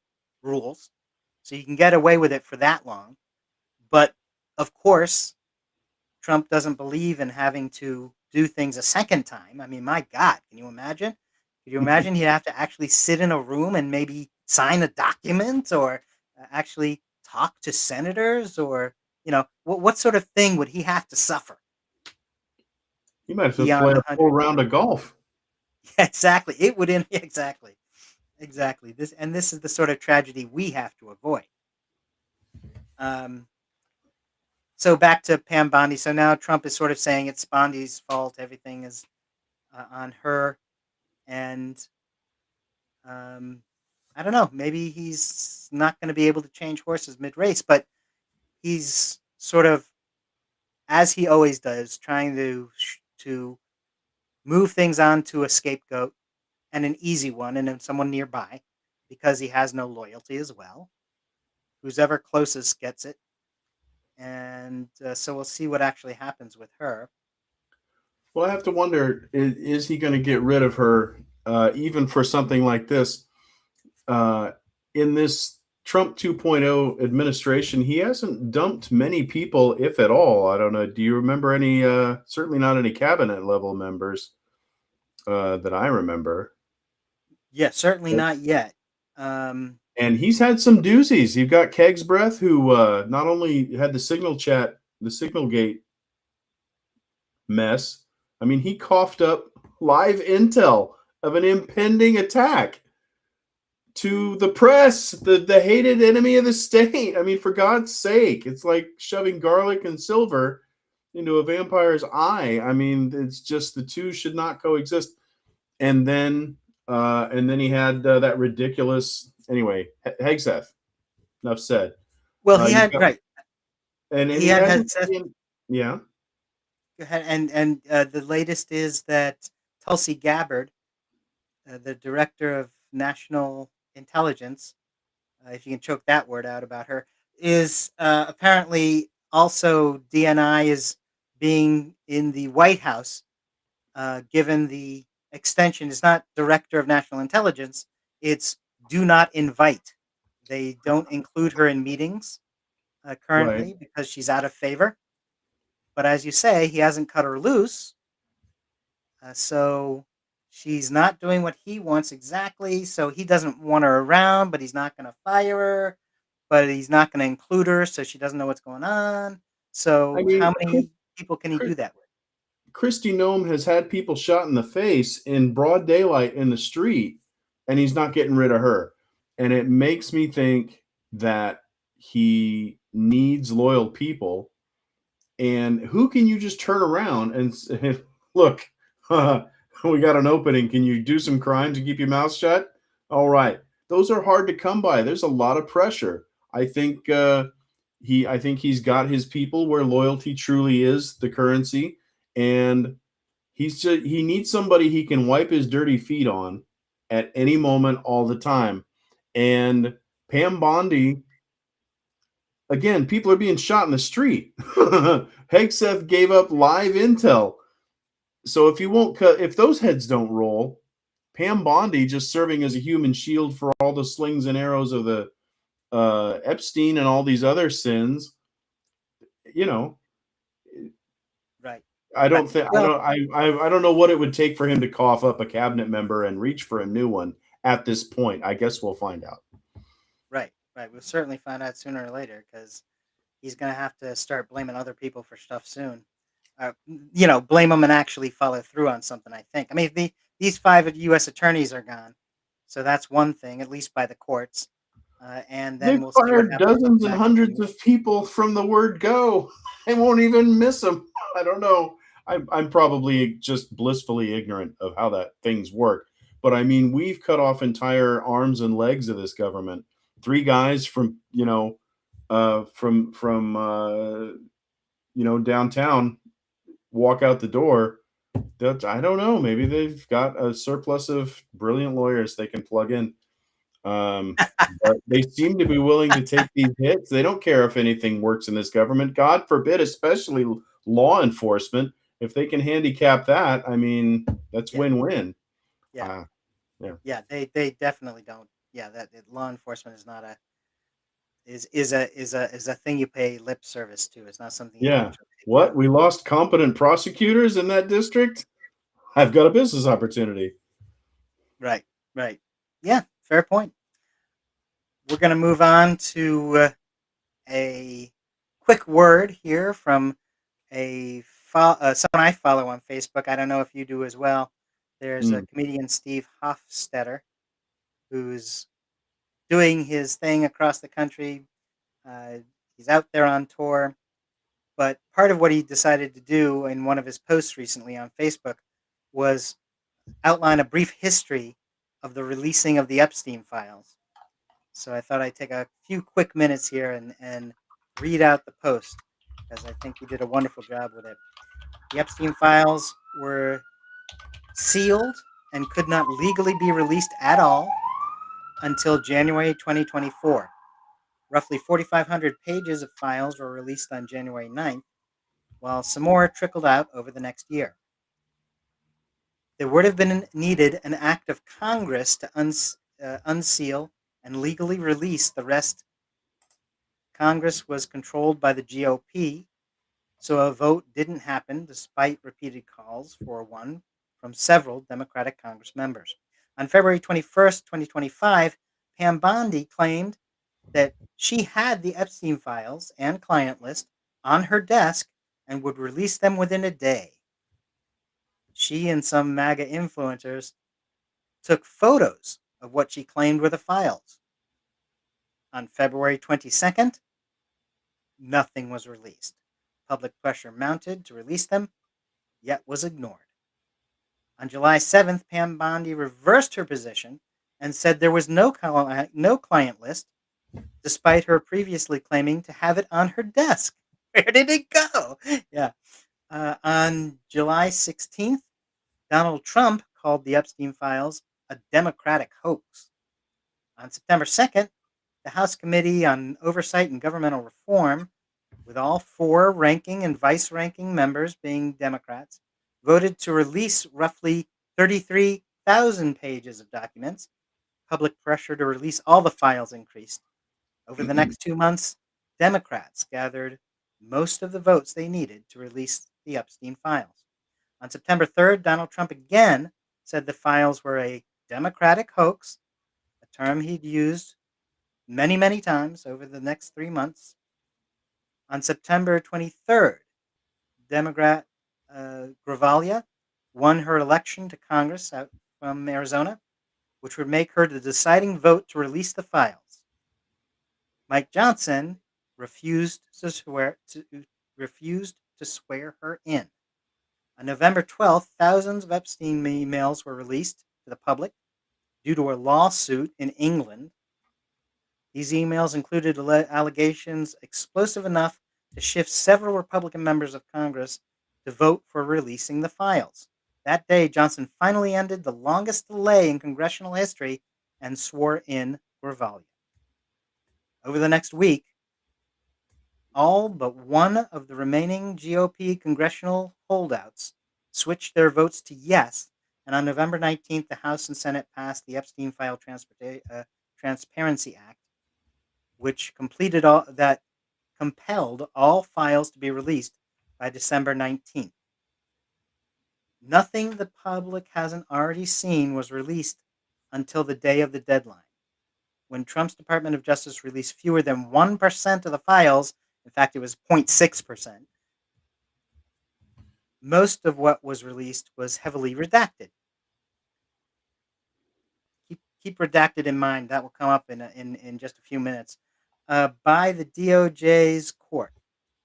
rules. So you can get away with it for that long. But of course, Trump doesn't believe in having to do things a second time. I mean, my God, can you imagine? Can you imagine he'd have to actually sit in a room and maybe sign a document or actually talk to senators, or what sort of thing would he have to suffer? You might have to Beyond play a full 100. round of golf. Exactly. It would end exactly. This is the sort of tragedy we have to avoid. So back to Pam Bondi. So now Trump is sort of saying it's Bondi's fault. Everything is on her, and I don't know. Maybe he's not going to be able to change horses mid-race, but he's sort of, as he always does, trying to move things onto a scapegoat and an easy one, and then someone nearby, because he has no loyalty as well. Who's ever closest gets it, and so we'll see what actually happens with her. Well, I have to wonder, is he going to get rid of her, even for something like this? In this Trump 2.0 administration, he hasn't dumped many people, if at all. I don't know. Do you remember any, certainly not any cabinet level members that I remember? Yeah, certainly But- not yet. And he's had some doozies. You've got Kegg's Breath, who not only had the Signal Gate mess. I mean, he coughed up live intel of an impending attack to the press, the hated enemy of the state. I mean, for God's sake, it's like shoving garlic and silver into a vampire's eye. I mean, it's just the two should not coexist. And then he had that ridiculous. Anyway, Hegseth. Enough said. Well, he You've had got, right. and He he had hasn't. Seth. Yeah. Go ahead. And the latest is that Tulsi Gabbard, the director of national intelligence, if you can choke that word out about her, is apparently also DNI is being in the White House, given the extension. It's not director of national intelligence, it's do not invite. They don't include her in meetings Right. currently because she's out of favor. But as you say, he hasn't cut her loose. So she's not doing what he wants exactly. So he doesn't want her around, but he's not going to fire her. But he's not going to include her, so she doesn't know what's going on. I So how mean, many people can he do that with? Kristi Noem has had people shot in the face in broad daylight in the street and he's not getting rid of her. And it makes me think that he needs loyal people. And who can you just turn around and say, look, we got an opening. Can you do some crime to keep your mouth shut? All right. Those are hard to come by. There's a lot of pressure. I think I think he's got his people where loyalty truly is the currency, and he needs somebody he can wipe his dirty feet on at any moment, all the time. And Pam Bondi, again, people are being shot in the street. Hegseth gave up live intel. So if those heads don't roll, Pam Bondi just serving as a human shield for all the slings and arrows of the Epstein and all these other sins, you know, Right. I don't Right. think Well, I don't know what it would take for him to cough up a cabinet member and reach for a new one at this point. I guess we'll find out. right. Right. We'll certainly find out sooner or later because he's going to have to start blaming other people for stuff soon. Blame them and actually follow through on something. I think. I mean, these 5 U.S. attorneys are gone, so that's one thing, at least by the courts. And then They've we'll see what fired happens with dozens the and MAGA hundreds community. of people from the word go. They won't even miss them. I don't know. I'm probably just blissfully ignorant of how that things work. But I mean, we've cut off entire arms and legs of this government. Three guys from downtown walk out the door. That I don't know. Maybe they've got a surplus of brilliant lawyers they can plug in. But they seem to be willing to take these hits. They don't care if anything works in this government. God forbid, especially law enforcement. If they can handicap that, I mean, that's Yeah, win-win. yeah, Uh, yeah, yeah. They definitely don't. Yeah, that law enforcement is not a is a thing you pay lip service to. It's not something you yeah. actually take What? pride. We lost competent prosecutors in that district? I've got a business opportunity. Right, right. Yeah, fair point. We're going to move on to a quick word here from someone I follow on Facebook. I don't know if you do as well. There's a Mm. comedian, Steve Hofstetter, who's doing his thing across the country. Uh, he's out there on tour. But part of what he decided to do in one of his posts recently on Facebook was outline a brief history of the releasing of the Epstein files. So I thought I'd take a few quick minutes here and read out the post because I think he did a wonderful job with it. The Epstein files were sealed and could not legally be released at all until January 2024. Roughly 4,500 pages of files were released on January 9th, while some more trickled out over the next year. There would have been needed an act of Congress to unseal and legally release the rest. Congress was controlled by the GOP, so a vote didn't happen despite repeated calls for one from several Democratic Congress members. On February 21st, 2025, Pam Bondi claimed that she had the Epstein files and client list on her desk and would release them within a day. She and some MAGA influencers took photos of what she claimed were the files. On February 22nd, nothing was released. Public pressure mounted to release them, yet was ignored. On July 7th, Pam Bondi reversed her position and said there was no client list, despite her previously claiming to have it on her desk. Where did it go? Yeah. On July 16th, Donald Trump called the Epstein files a Democratic hoax. On September 2nd, the House Committee on Oversight and Governmental Reform, with all four ranking and vice ranking members being Democrats, voted to release roughly 33,000 pages of documents. Public pressure to release all the files increased. Over the next 2 months, Democrats gathered most of the votes they needed to release the Epstein files. On September 3rd, Donald Trump again said the files were a Democratic hoax, a term he'd used many, many times over the next 3 months. On September 23rd, Democrat Gravalia won her election to Congress out from Arizona. which would make her the deciding vote to release the files. Mike Johnson refused to swear her in. On November 12th, thousands of Epstein emails were released to the public due to a lawsuit in England. These emails included allegations explosive enough to shift several Republican members of Congress to vote for releasing the files. That day, Johnson finally ended the longest delay in congressional history and swore in Gravalia. Over the next week, all but one of the remaining GOP congressional holdouts switched their votes to yes, and on November 19th, the House and Senate passed the Epstein File Transparency Act, which compelled all files to be released by December 19th. Nothing the public hasn't already seen was released until the day of the deadline, when Trump's Department of Justice released fewer than 1% of the files. In fact, it was 0.6%. Most of what was released was heavily redacted. Keep redacted in mind. That will come up in just a few minutes. By the DOJ's court,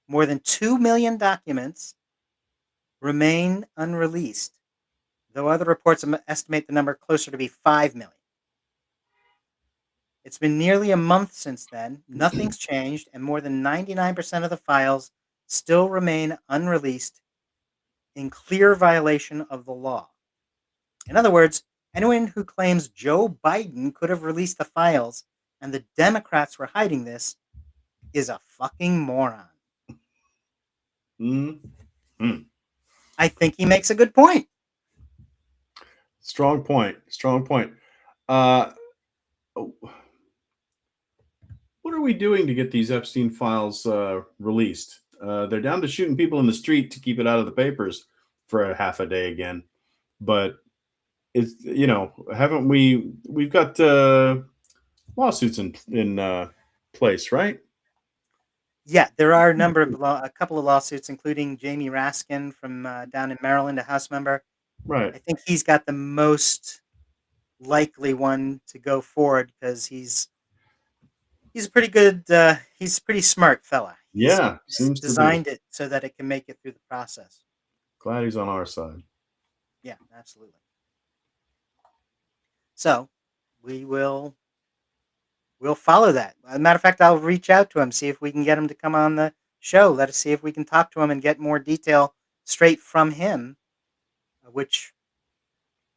more than 2 million documents remain unreleased, though other reports estimate the number closer to be 5 million. It's been nearly a month since then. Nothing's changed, and more than 99% of the files still remain unreleased in clear violation of the law. In other words, anyone who claims Joe Biden could have released the files and the Democrats were hiding this is a fucking moron. Mm-hmm. I think he makes a good point. Strong point. What are we doing to get these Epstein files released? They're down to shooting people in the street to keep it out of the papers for a half a day again. But it's, haven't we've got lawsuits in place, right? Yeah, there are a couple of lawsuits, including Jamie Raskin from down in Maryland, a House member. Right. I think he's got the most likely one to go forward because he's a pretty good, he's a pretty smart fella. He's Yeah, seems to be. designed it so that it can make it through the process. Glad he's on our side. Yeah, absolutely. So we'll follow that. As a matter of fact, I'll reach out to him, see if we can get him to come on the show. Let us see if we can talk to him and get more detail straight from him, which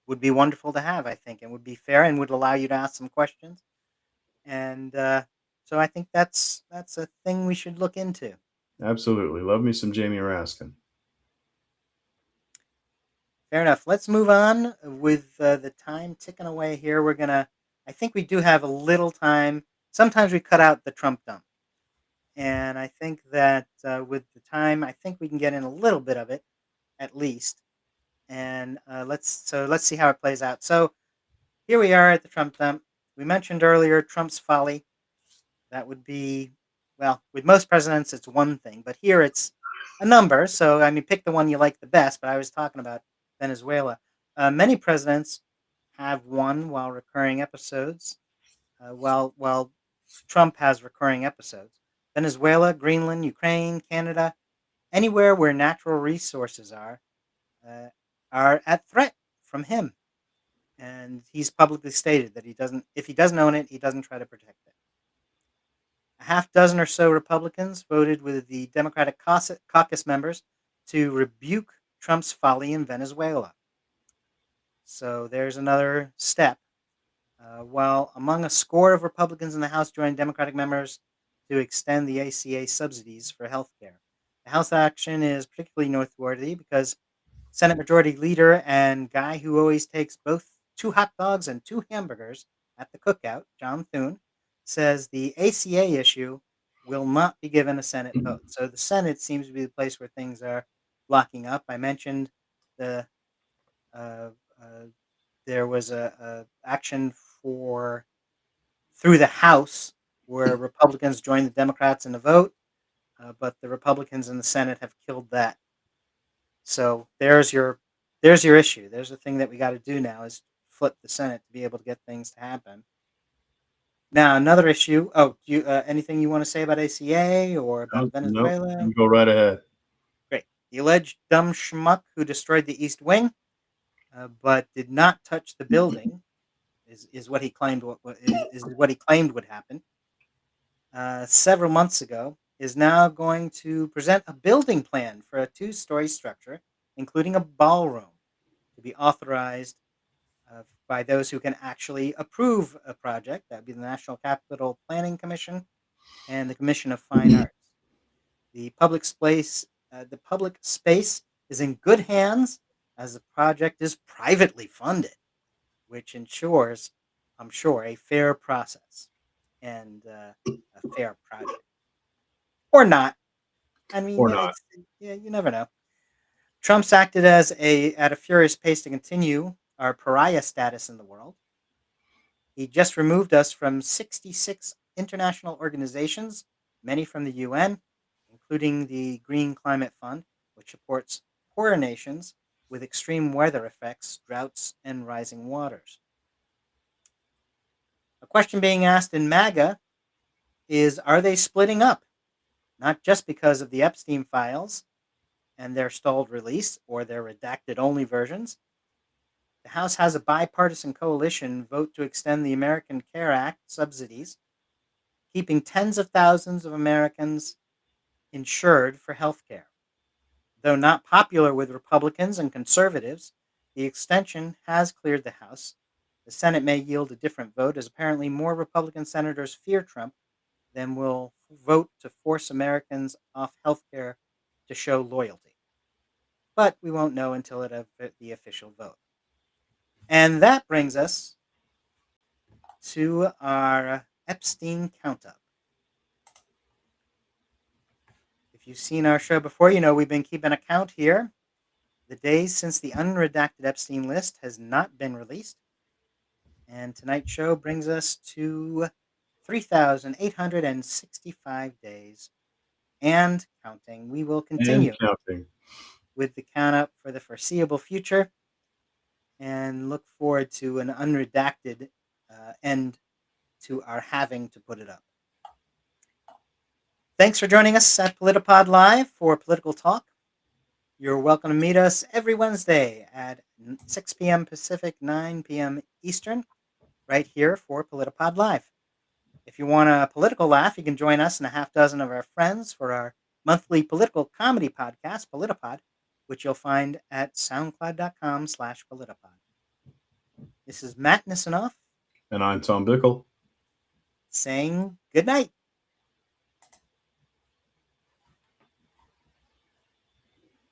would be wonderful to have, I think, and would be fair and would allow you to ask some questions. And so I think that's a thing we should look into. Absolutely. Love me some Jamie Raskin. Fair enough. Let's move on with the time ticking away here. I think we do have a little time. Sometimes we cut out the Trump dump. And I think that with the time, I think we can get in a little bit of it, at least. And let's see how it plays out. So here we are at the Trump dump. We mentioned earlier Trump's folly. That would be, well, with most presidents, it's one thing, but here it's a number. So, I mean, pick the one you like the best, but I was talking about Venezuela. Many presidents have won while recurring episodes, while Trump has recurring episodes. Venezuela, Greenland, Ukraine, Canada, anywhere where natural resources are at threat from him. And he's publicly stated that if he doesn't own it, he doesn't try to protect it. A half dozen or so Republicans voted with the Democratic caucus members to rebuke Trump's folly in Venezuela. So there's another step. While among a score of Republicans in the House joined Democratic members to extend the ACA subsidies for health care. The House action is particularly noteworthy because Senate Majority Leader and guy who always takes both 2 hot dogs and 2 hamburgers at the cookout, John Thune, says the ACA issue will not be given a Senate vote. So the Senate seems to be the place where things are locking up. I mentioned there was a action through the House where Republicans joined the Democrats in the vote, but the Republicans in the Senate have killed that. So there's your issue. There's the thing that we got to do now is flip the Senate to be able to get things to happen. Now, another issue. Oh, do you anything you want to say about ACA or about Nope. Venezuela? You go right ahead. Great. The alleged dumb schmuck who destroyed the East Wing, but did not touch the building, is what he claimed. Is what he claimed would happen. Several months ago, is now going to present a building plan for a two-story structure, including a ballroom, to be authorized by those who can actually approve a project. That would be the National Capital Planning Commission and the Commission of Fine Arts. The public space is in good hands as the project is privately funded, which ensures, I'm sure, a fair process and a fair project, or not. I mean, Or not. yeah, you never know. Trump's acted at a furious pace to continue our pariah status in the world. He just removed us from 66 international organizations, many from the UN, including the Green Climate Fund, which supports poorer nations with extreme weather effects, droughts, and rising waters. A question being asked in MAGA is, are they splitting up? Not just because of the Epstein files and their stalled release or their redacted only versions. The House has a bipartisan coalition vote to extend the American Care Act subsidies, keeping tens of thousands of Americans insured for health care. Though not popular with Republicans and conservatives, the extension has cleared the House. The Senate may yield a different vote, as apparently more Republican senators fear Trump than will vote to force Americans off health care to show loyalty. But we won't know until the official vote. And that brings us to our Epstein count up. If you've seen our show before, you know we've been keeping a count here. The days since the unredacted Epstein list has not been released. And tonight's show brings us to 3,865 days and counting. We will continue And counting. with the count up for the foreseeable future and look forward to an unredacted end to our having to put it up. Thanks for joining us at PolitiPod Live for Political Talk. You're welcome to meet us every Wednesday at 6 p.m. Pacific, 9 p.m. Eastern, right here for PolitiPod Live. If you want a political laugh, you can join us and a half dozen of our friends for our monthly political comedy podcast, PolitiPod, which you'll find at soundcloud.com/PolitiPod. This is Matt Nisanoff And I'm Tom Bickle. saying good night.